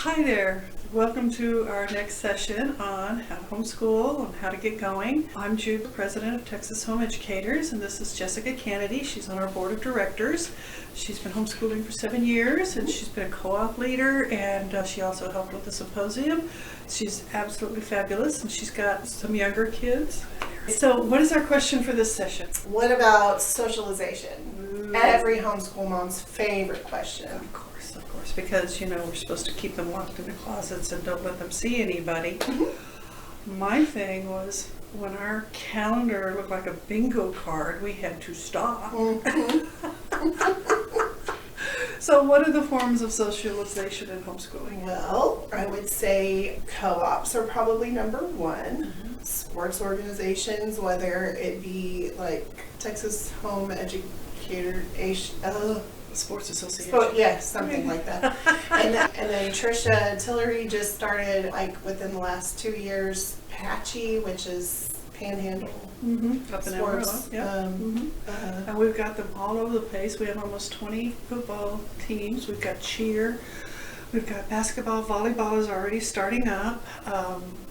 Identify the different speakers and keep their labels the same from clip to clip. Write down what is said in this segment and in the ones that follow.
Speaker 1: Hi there. Welcome to our next session on how to homeschool and how to get going. I'm Jube, president of Texas Home Educators, and this is Jessica Canady. She's on our board of directors. She's been homeschooling for 7 years, and she's been a co-op leader, and she also helped with the symposium. She's absolutely fabulous, and she's got some younger kids. So what is our question for this session?
Speaker 2: What about socialization? Every homeschool mom's favorite question.
Speaker 1: Of course, because, you know, we're supposed to keep them locked in the closets and don't let them see anybody. My thing was, when our calendar looked like a bingo card, we had to stop. So what are the forms of socialization in homeschooling?
Speaker 2: Well, I would say co-ops are probably number one. Sports organizations, whether it be like Texas Home Educator,
Speaker 1: Sports Association.
Speaker 2: Yes, something like that. And then Trisha Tillery just started, like, within the last 2 years, Patchy, which is Panhandle
Speaker 1: Up in
Speaker 2: sports.
Speaker 1: Amarillo, and we've got them all over the place. We have almost 20 football teams. We've got cheer. We've got basketball. Volleyball is already starting up.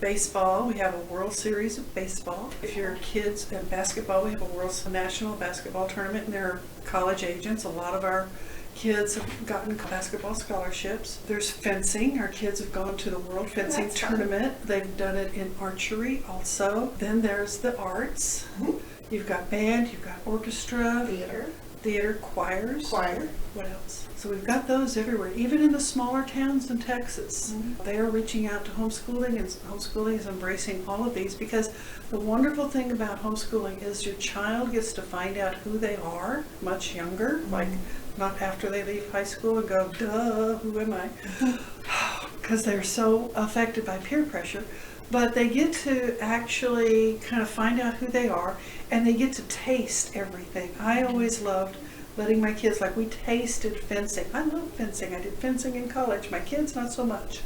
Speaker 1: Baseball, we have a World Series of baseball. If you're kids in basketball, we have a national basketball tournament, and there are college agents. A lot of our kids have gotten basketball scholarships. There's fencing. Our kids have gone to the World Fencing Tournament. They've done it in archery also. Then there's the arts. You've got band, you've got orchestra, theater, choirs. What else? So we've got those everywhere, even in the smaller towns in Texas. They are reaching out to homeschooling, and homeschooling is embracing all of these, because the wonderful thing about homeschooling is your child gets to find out who they are much younger, like not after they leave high school and go, duh, who am I? Because they're so affected by peer pressure. But they get to actually kind of find out who they are, and they get to taste everything. I always loved letting my kids, like, we tasted fencing. I love fencing. I did fencing in college. My kids, not so much.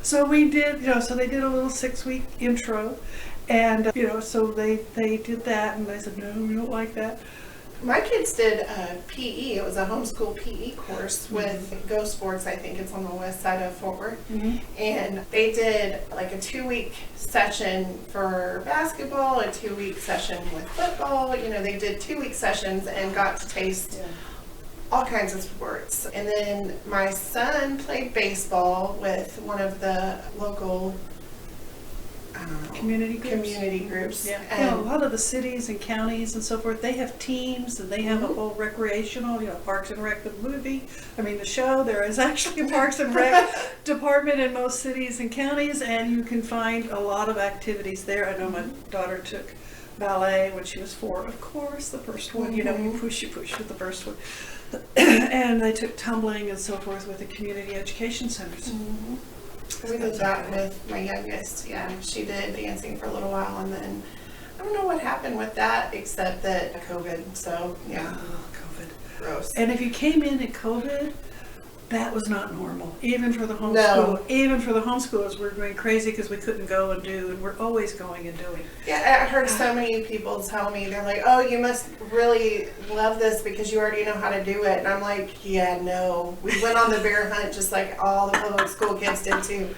Speaker 1: So we did, so they did a little 6-week intro, and, so they did that, and I said, no, we don't like that.
Speaker 2: My kids did PE. It was a homeschool PE course with Go Sports. I think it's on the west side of Fort Worth. And they did like a 2-week session for basketball, a 2-week session with football. They did 2-week sessions and got to taste all kinds of sports. And then my son played baseball with one of the local community groups.
Speaker 1: Yeah. A lot of the cities and counties and so forth, they have teams, and they have a whole recreational, Parks and Rec, the show. There is actually a Parks and Rec department in most cities and counties, and you can find a lot of activities there. I know my daughter took ballet when she was 4, of course, the first one, you push with the first one. And they took tumbling and so forth with the community education centers.
Speaker 2: We did that with my youngest. Yeah, she did dancing for a little while, and then I don't know what happened with that, except that COVID. So yeah,
Speaker 1: COVID.
Speaker 2: Gross.
Speaker 1: And if you came in at COVID, that was not normal, even for the homeschool.
Speaker 2: No.
Speaker 1: Even for the homeschoolers, we're going crazy because we couldn't go and do, and we're always going and doing.
Speaker 2: Yeah, I heard so many people tell me, they're like, "Oh, you must really love this because you already know how to do it." And I'm like, "Yeah, no. We went on the bear hunt just like all the public school kids did too.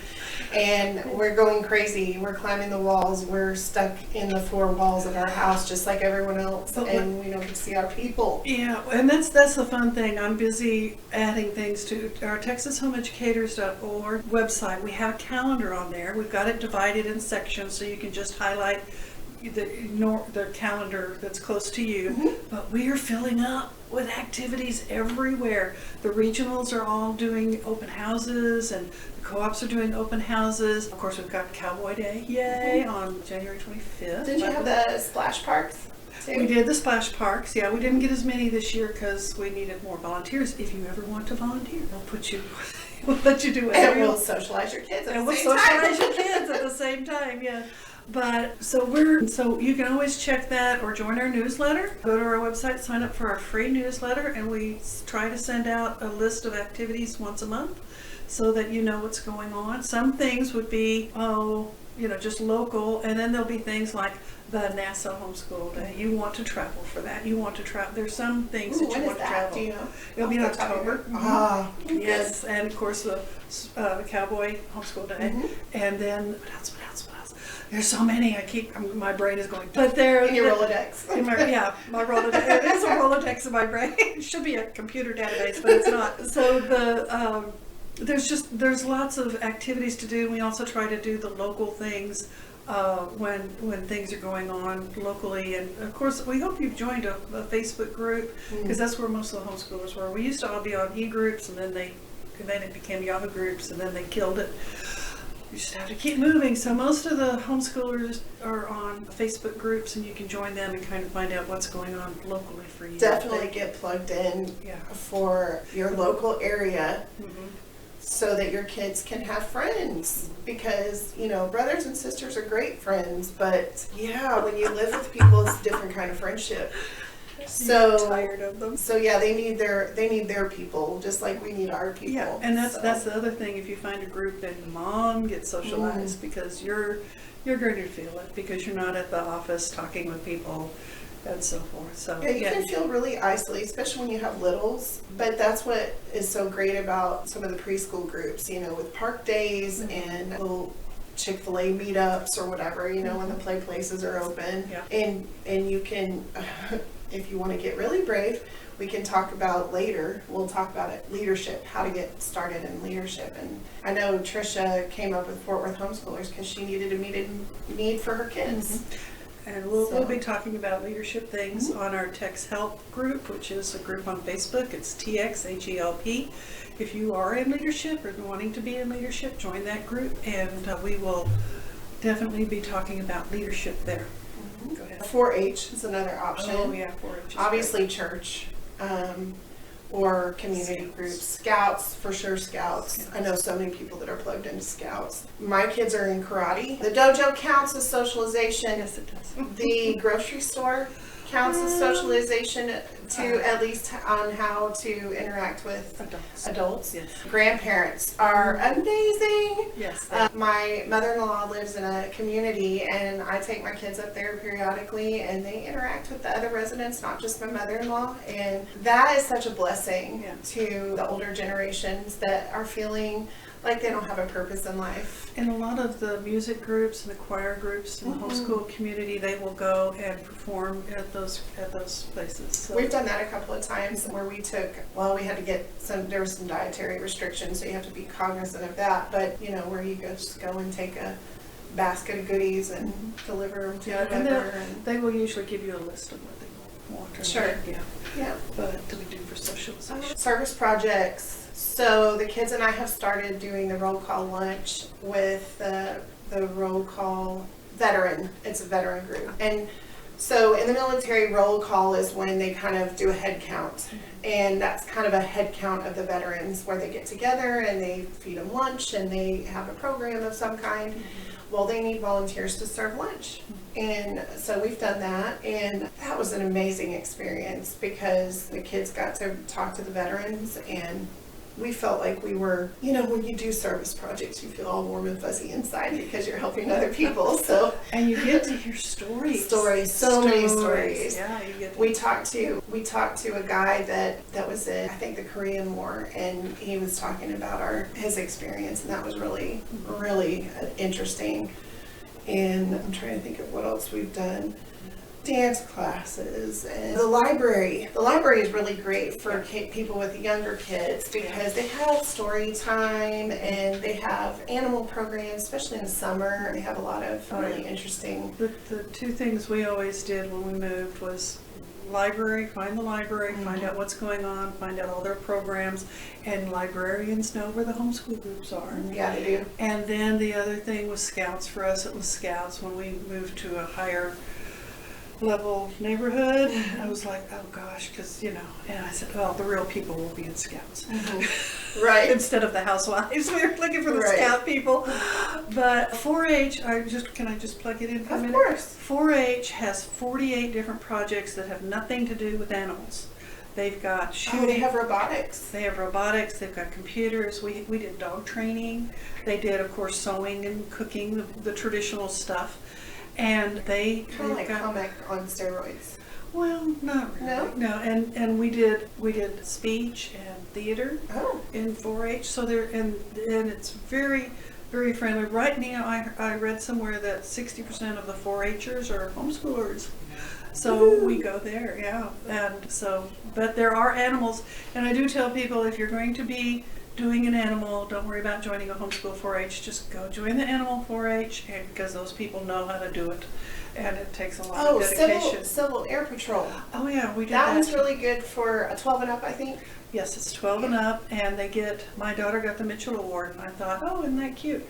Speaker 2: And we're going crazy. We're climbing the walls. We're stuck in the 4 walls of our house just like everyone else, and we don't get to see our people."
Speaker 1: Yeah, and that's the fun thing. I'm busy adding things to our TexasHomeEducators.org website. We have a calendar on there. We've got it divided in sections, so you can just highlight the calendar that's close to you. But we are filling up with activities everywhere. The regionals are all doing open houses, and the co-ops are doing open houses. Of course, we've got Cowboy Day, yay, on January 25th.
Speaker 2: Did you have the splash parks too?
Speaker 1: We did the splash parks. Yeah, we didn't get as many this year because we needed more volunteers. If you ever want to volunteer, we'll let you do it.
Speaker 2: And we'll socialize your kids at the same time.
Speaker 1: socialize your kids at the same time, yeah. But so you can always check that or join our newsletter. Go to our website, sign up for our free newsletter, and we try to send out a list of activities once a month so that you know what's going on. Some things would be, just local, and then there'll be things like the NASA Homeschool Day. You want to travel for that. You want to travel. There's some things that you want to travel.
Speaker 2: Do you know?
Speaker 1: It'll be in October.
Speaker 2: Mm-hmm.
Speaker 1: Yes, and of course the Cowboy Homeschool Day, and then what else? There's so many. My brain is going. But there.
Speaker 2: In your Rolodex.
Speaker 1: My Rolodex. It is a Rolodex in my brain. It should be a computer database, but it's not. So there's lots of activities to do. We also try to do the local things when things are going on locally, and of course we hope you've joined a Facebook group, because that's where most of the homeschoolers were. We used to all be on e-groups, and then it became Yahoo groups, and then they killed it. You just have to keep moving. So most of the homeschoolers are on Facebook groups, and you can join them and kind of find out what's going on locally for you.
Speaker 2: Definitely get plugged in for your local area, so that your kids can have friends, because brothers and sisters are great friends, but when you live with people, it's a different kind of friendship. So
Speaker 1: you're tired of them.
Speaker 2: So they need their people, just like we need our people.
Speaker 1: Yeah, and that's the other thing. If you find a group, then mom gets socialized, because you're going to feel it, because you're not at the office talking with people and so forth. So
Speaker 2: you can feel really isolated, especially when you have littles. But that's what is so great about some of the preschool groups, with park days and little Chick-fil-A meetups or whatever, when the play places are open. And you can, if you want to get really brave, we can talk about later. We'll talk about it, leadership, how to get started in leadership. And I know Tricia came up with Fort Worth Homeschoolers because she needed a need for her kids.
Speaker 1: And we'll be talking about leadership things on our Tex Help group, which is a group on Facebook. It's TXHELP. If you are in leadership or wanting to be in leadership, join that group, and we will definitely be talking about leadership there. Go ahead.
Speaker 2: 4-H is another option.
Speaker 1: Oh yeah, 4-H.
Speaker 2: Obviously church, or community groups. Scouts, for sure, Scouts. I know so many people that are plugged into Scouts. My kids are in karate. The dojo counts as socialization.
Speaker 1: Yes, it does.
Speaker 2: The grocery store counts as socialization, to at least on how to interact with adults.
Speaker 1: Yes.
Speaker 2: Grandparents are amazing.
Speaker 1: Yes.
Speaker 2: My mother-in-law lives in a community, and I take my kids up there periodically, and they interact with the other residents, not just my mother-in-law. And that is such a blessing to the older generations that are feeling like they don't have a purpose in life.
Speaker 1: In a lot of the music groups and the choir groups in the homeschool community, they will go and perform at those places. So
Speaker 2: we've done that a couple of times where we had to get there was some dietary restrictions, so you have to be cognizant of that. But where you just go and take a basket of goodies and deliver them to whoever.
Speaker 1: And they will usually give you a list of what they want.
Speaker 2: Sure.
Speaker 1: Yeah. But what do we do for socialization?
Speaker 2: Service projects. So the kids and I have started doing the roll call lunch with the roll call veteran. It's a veteran group. And so in the military, roll call is when they kind of do a head count. And that's kind of a head count of the veterans, where they get together and they feed them lunch and they have a program of some kind. Well, they need volunteers to serve lunch. And so we've done that, and that was an amazing experience, because the kids got to talk to the veterans, and we felt like we were, when you do service projects, you feel all warm and fuzzy inside because you're helping other people. So
Speaker 1: and you get to hear stories.
Speaker 2: Many stories.
Speaker 1: Yeah, you get to.
Speaker 2: We talked to a guy that was in, I think, the Korean War, and he was talking about his experience, and that was really, really interesting. And I'm trying to think of what else we've done. Dance classes, and the library. The library is really great for people with younger kids, because they have story time and they have animal programs, especially in the summer. They have a lot of really interesting.
Speaker 1: The two things we always did when we moved was find the library, find out what's going on, find out all their programs, and librarians know where the homeschool groups are.
Speaker 2: Yeah, they do.
Speaker 1: And then the other thing was Scouts. For us, it was Scouts. When we moved to a higher level neighborhood, I was like, oh gosh, because and I said, well, the real people will be in Scouts.
Speaker 2: Right.
Speaker 1: Instead of the housewives. We were looking for the Scout people. But 4-H, can I just plug it in for a minute?
Speaker 2: Of course.
Speaker 1: 4-H has 48 different projects that have nothing to do with animals. They've got shooting.
Speaker 2: They have robotics.
Speaker 1: They've got computers. We did dog training. They did, of course, sewing and cooking, the traditional stuff. And they
Speaker 2: Kind of like comic on steroids.
Speaker 1: well, not really. No, and we did speech and theater in 4-H. So and it's very, very friendly. Right now, I read somewhere that 60% of the 4-Hers are homeschoolers. So we go there, yeah. And so, but there are animals, and I do tell people, if you're going to be doing an animal, don't worry about joining a homeschool 4-H. Just go join the animal 4-H, and because those people know how to do it, and it takes a lot of dedication.
Speaker 2: Civil Air Patrol.
Speaker 1: Oh yeah, we did
Speaker 2: that. That was really good for 12 and up, I think.
Speaker 1: Yes, it's 12 and up, and my daughter got the Mitchell Award, and I thought, oh, isn't that cute?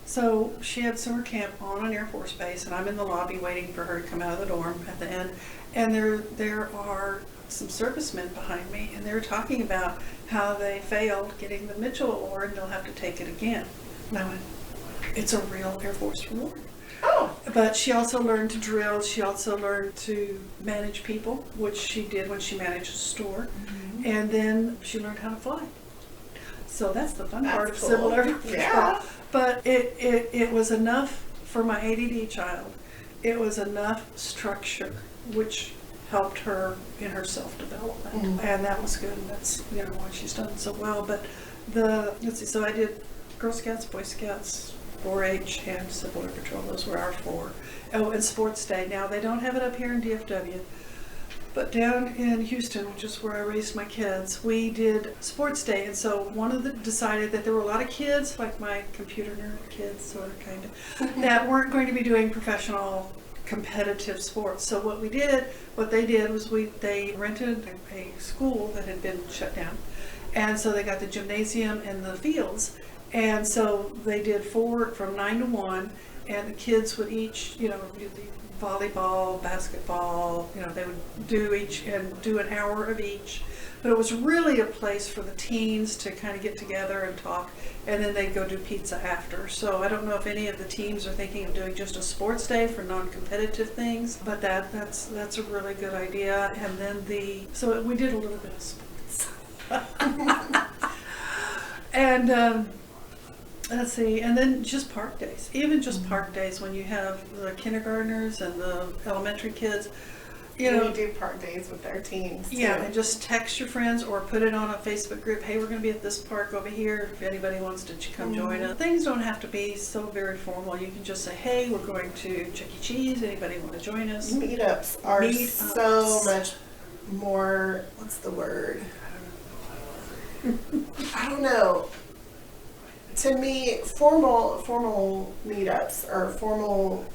Speaker 1: So she had summer camp on an Air Force base, and I'm in the lobby waiting for her to come out of the dorm at the end, and there are some servicemen behind me, and they were talking about how they failed getting the Mitchell Award, and they'll have to take it again. And I went, it's a real Air Force reward.
Speaker 2: Oh.
Speaker 1: But she also learned to drill. She also learned to manage people, which she did when she managed a store. Mm-hmm. And then she learned how to fly. So that's the fun part of Civil Air Patrol.
Speaker 2: Yeah.
Speaker 1: But it was enough for my ADD child. It was enough structure, which helped her in her self-development. Mm-hmm. And that was good. And that's why she's done so well. But let's see, so I did Girl Scouts, Boy Scouts, 4-H, and Civil Air Patrol. Those were our 4. Oh, and Sports Day. Now, they don't have it up here in DFW, but down in Houston, which is where I raised my kids, we did Sports Day. And so one of them decided that there were a lot of kids, like my computer nerd kids, sort of, kind of, that weren't going to be doing professional competitive sports. So what they did was they rented a school that had been shut down. And so they got the gymnasium and the fields. And so they did 4 from 9 to 1, and the kids would each, do the volleyball, basketball, they would do an hour of each. But it was really a place for the teens to kind of get together and talk, and then they'd go do pizza after. So I don't know if any of the teams are thinking of doing just a sports day for non-competitive things, but that's a really good idea. And then so we did a little bit of sports. And let's see, and then just park days. Even just park days when you have the kindergartners and the elementary kids.
Speaker 2: We do park days with our teens.
Speaker 1: Yeah, and just text your friends or put it on a Facebook group. Hey, we're going to be at this park over here. If anybody wants to come join us. Things don't have to be so very formal. You can just say, hey, we're going to Chuck E. Cheese. Anybody want to join us?
Speaker 2: Meetups are so much more, what's the word? I don't know. To me, formal meetups or formal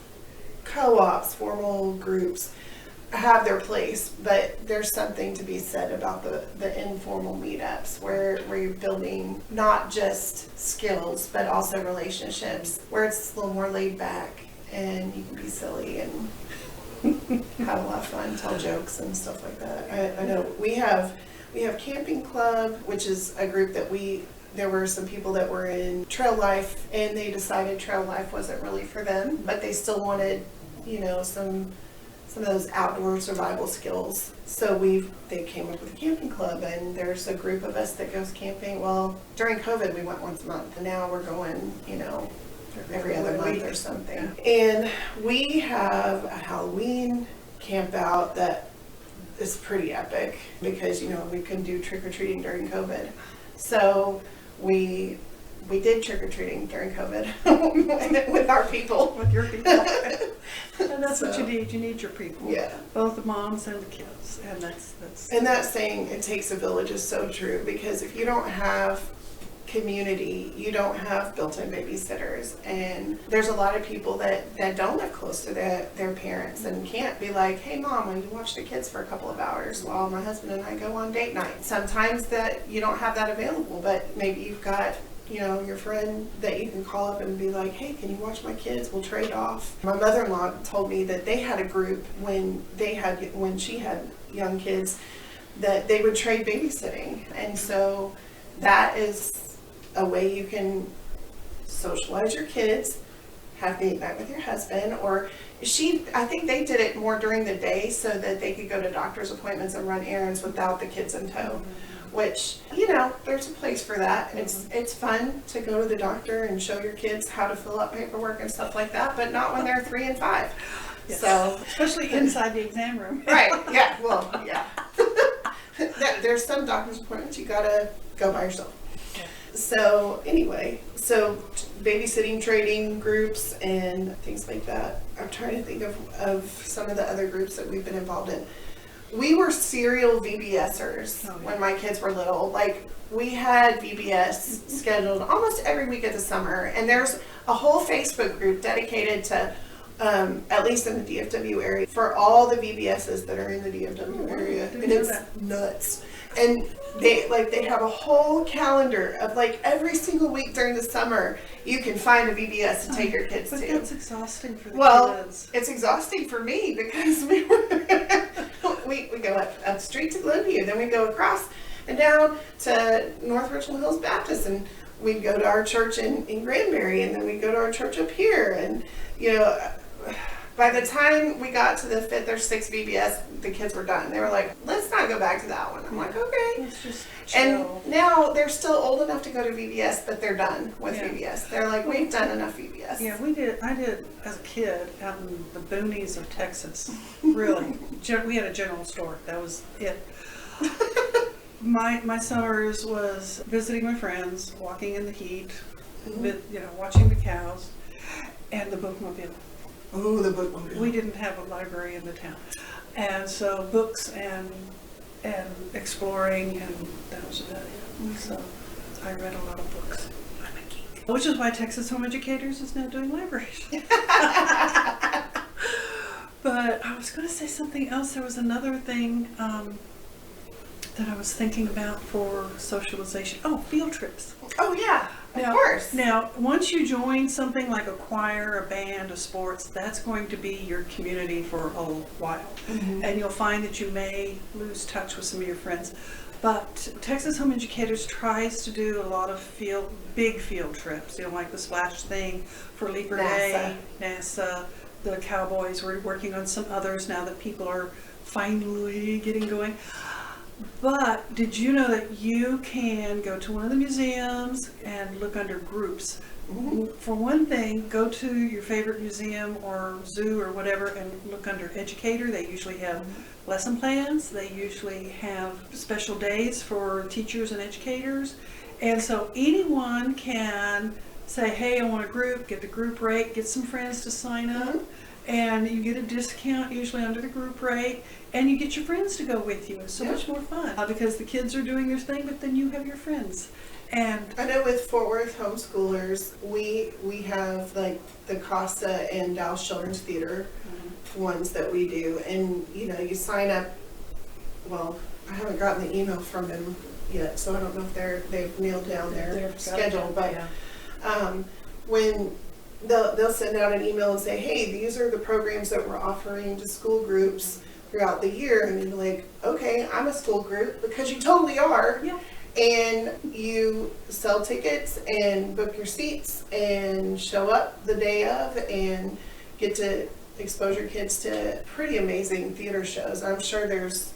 Speaker 2: co-ops, formal groups have their place, but there's something to be said about the informal meetups where you're building not just skills, but also relationships, where it's a little more laid back and you can be silly and have a lot of fun, tell jokes and stuff like that. I know we have Camping Club, which is a group that there were some people that were in Trail Life, and they decided Trail Life wasn't really for them, but they still wanted, some of those outdoor survival skills. So they came up with a camping club, and there's a group of us that goes camping. Well, during COVID, we went once a month, and now we're going, every other month or something. Yeah. And we have a Halloween camp out that is pretty epic because, we couldn't do trick-or-treating during COVID. So we did trick-or-treating during COVID with our people.
Speaker 1: With your people. And that's what you need. You need your people.
Speaker 2: Yeah.
Speaker 1: Both the moms and the kids. And that's
Speaker 2: And that saying, it takes a village, is so true, because if you don't have community, you don't have built-in babysitters. And there's a lot of people that don't live close to their parents and can't be like, hey mom, will you watch the kids for a couple of hours while my husband and I go on date night? Sometimes that you don't have that available, but maybe you've got your friend that you can call up and be like, hey, can you watch my kids? We'll trade off. My mother-in-law told me that they had a group when she had young kids that they would trade babysitting. And so that is a way you can socialize your kids, have date night with your husband, or I think they did it more during the day so that they could go to doctor's appointments and run errands without the kids in tow. which, there's a place for that. It's fun to go to the doctor and show your kids how to fill out paperwork and stuff like that, but not when they're 3 and 5.
Speaker 1: Yes.
Speaker 2: So,
Speaker 1: especially inside the exam room.
Speaker 2: right, yeah, well, yeah. There's some doctor's appointments you gotta go by yourself.
Speaker 1: Yeah.
Speaker 2: So anyway, babysitting training groups and things like that. I'm trying to think of some of the other groups that we've been involved in. We were serial VBSers when my kids were little. Like, we had VBS scheduled almost every week of the summer, and there's a whole Facebook group dedicated to, at least in the DFW area, for all the VBSs that are in the DFW area, and it's nuts. And they have a whole calendar of every single week during the summer you can find a VBS to take your kids to.
Speaker 1: But that's exhausting for the kids.
Speaker 2: It's exhausting for me because we go up straight to Glenview, then we go across and down to North Richland Hills Baptist, and we'd go to our church in Granbury, and then we'd go to our church up here, and by the time we got to the 5th or 6th VBS, the kids were done. They were like, let's not go back to that one. I'm like, okay.
Speaker 1: It's just chill.
Speaker 2: And now they're still old enough to go to VBS, but they're done with VBS. They're like, we've done enough VBS.
Speaker 1: Yeah, I did as a kid out in the boonies of Texas. Really. We had a general store. That was it. My summers was visiting my friends, walking in the heat, watching the cows, and the bookmobile.
Speaker 2: Oh, the bookmobile.
Speaker 1: We didn't have a library in the town. And so books and exploring, and that was about it. So I read a lot of books. I'm a geek. Which is why Texas Home Educators is now doing libraries. But I was going to say something else. There was another thing that I was thinking about for socialization. Oh, field trips.
Speaker 2: Oh, yeah. Of course.
Speaker 1: Now, once you join something like a choir, a band, a sports, that's going to be your community for a while. Mm-hmm. And you'll find that you may lose touch with some of your friends. But Texas Home Educators tries to do a lot of big field trips, like the Splash thing for Leaper Day, NASA, the Cowboys. We're working on some others now that people are finally getting going. But did you know that you can go to one of the museums and look under groups? Mm-hmm. For one thing, go to your favorite museum or zoo or whatever and look under educator. They usually have lesson plans. They usually have special days for teachers and educators. And so anyone can say, hey, I want a group, get the group rate, get some friends to sign up. Mm-hmm. And you get a discount usually under the group rate, and you get your friends to go with you. It's so much more fun because the kids are doing their thing, but then you have your friends. And
Speaker 2: I know with Fort Worth homeschoolers, we have the CASA and Dallas Children's Theater ones that we do, and you sign up. Well, I haven't gotten the email from them yet, so I don't know if they've nailed down their schedule, but when they'll send out an email and say, hey, these are the programs that we're offering to school groups throughout the year. And you're like, okay, I'm a school group, because you totally are.
Speaker 1: Yeah.
Speaker 2: And you sell tickets and book your seats and show up the day of and get to expose your kids to pretty amazing theater shows. I'm sure there's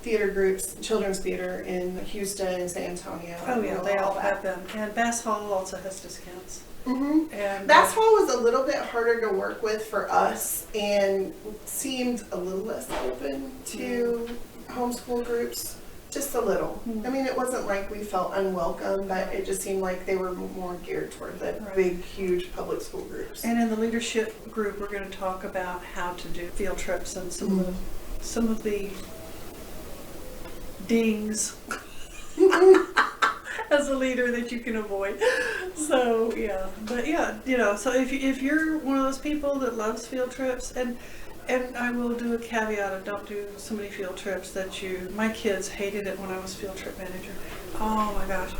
Speaker 2: theater groups, children's theater in Houston and San Antonio.
Speaker 1: Oh yeah, they all have them. And Bass Hall also has discounts.
Speaker 2: Mm-hmm. And Bass Hall was a little bit harder to work with for us and seemed a little less open to homeschool groups, just a little. Mm-hmm. I mean, it wasn't like we felt unwelcome, but it just seemed like they were more geared toward the big, huge public school groups. And
Speaker 1: in the leadership group, we're going to talk about how to do field trips and some of the dings as a leader that you can avoid. So yeah, but yeah, so if you're one of those people that loves field trips, and I will do a caveat of don't do so many field trips that my kids hated it when I was field trip manager. Oh my gosh.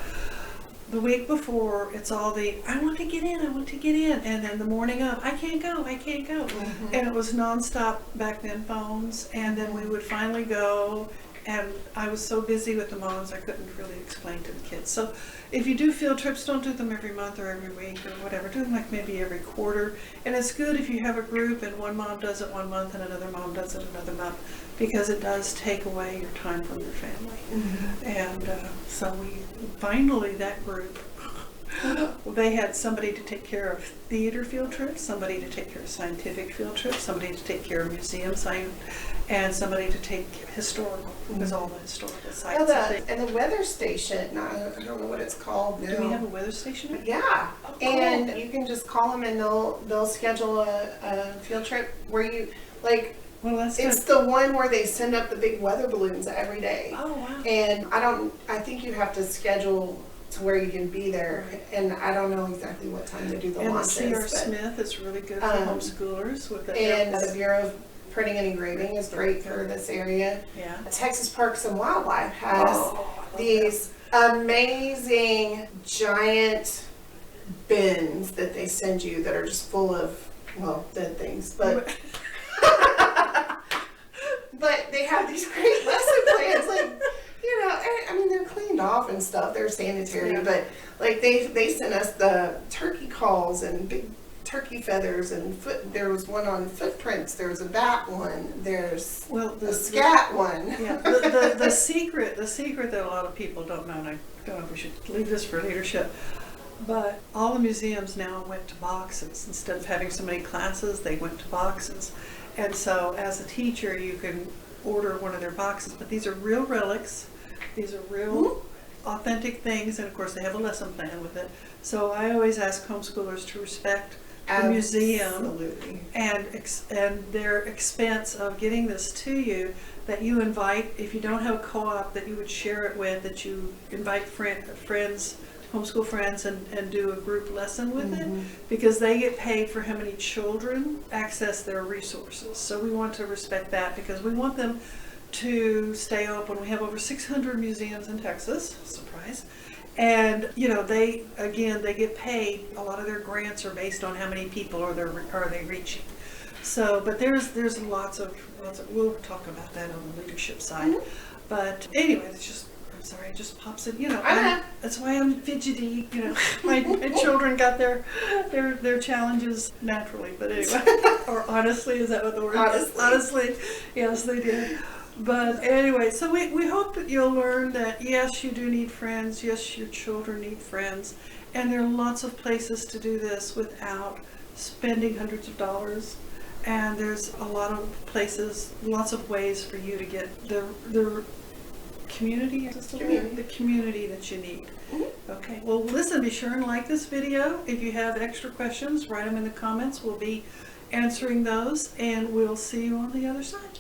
Speaker 1: The week before, it's all I want to get in, and then the morning of, I can't go. Mm-hmm. And it was nonstop back then phones, and then we would finally go, and I was so busy with the moms I couldn't really explain to the kids. So if you do field trips, don't do them every month or every week or whatever. Do them like maybe every quarter. And it's good if you have a group and one mom does it one month and another mom does it another month, because it does take away your time from your family. Mm-hmm. And so we finally, that group, they had somebody to take care of theater field trips, somebody to take care of scientific field trips, somebody to take care of museum science, and somebody to take historical, because all the historical sites.
Speaker 2: Oh, and the weather station, I don't know what it's called now.
Speaker 1: Do we have a weather station?
Speaker 2: Yeah,
Speaker 1: oh, cool.
Speaker 2: And you can just call them and they'll schedule a field trip where you, like,
Speaker 1: well, that's
Speaker 2: it's
Speaker 1: good.
Speaker 2: the one where they send up the big weather balloons every day.
Speaker 1: Oh, wow.
Speaker 2: And I think you have to schedule to where you can be there, right. And I don't know exactly what time they do the launches.
Speaker 1: And C.R. Smith is really good for homeschoolers. With the
Speaker 2: and the Bureau of Printing and Engraving is great for this area.
Speaker 1: Yeah.
Speaker 2: Texas Parks and Wildlife has these amazing giant bins that they send you that are just full of, well, dead things, but but they have these great lesson plans, like, you know, I mean, they're cleaned off and stuff, they're sanitary, yeah. But like they sent us the turkey calls and big turkey feathers and there was one on footprints, there was a bat one, there's the scat one.
Speaker 1: Yeah, the secret that a lot of people don't know, and I don't know if we should leave this for leadership, but all the museums now went to boxes. Instead of having so many classes, they went to boxes. And so as a teacher, you can order one of their boxes, but these are real relics. These are real authentic things, and of course they have a lesson plan with it. So I always ask homeschoolers to respect the museum and their expense of getting this to you, that you invite, if you don't have a co-op that you would share it with, that you invite friends, homeschool friends, and do a group lesson with it, because they get paid for how many children access their resources. So we want to respect that, because we want them to stay open. We have over 600 museums in Texas, surprise. And you know, they get paid. A lot of their grants are based on how many people are they reaching. So, but there's lots of we'll talk about that on the leadership side. But anyway, it's just, I'm sorry, it just pops in. You know, that's why I'm fidgety. You know, my children got their challenges naturally. But anyway, or honestly, is that what the word is? Honestly, yes, they did. But anyway, so we hope that you'll learn that yes, you do need friends, yes, your children need friends, and there are lots of places to do this without spending hundreds of dollars, and there's a lot of places, lots of ways for you to get the community that you need. Okay, well listen, be sure and like this video. If you have extra questions, write them in the comments. We'll be answering those, and we'll see you on the other side.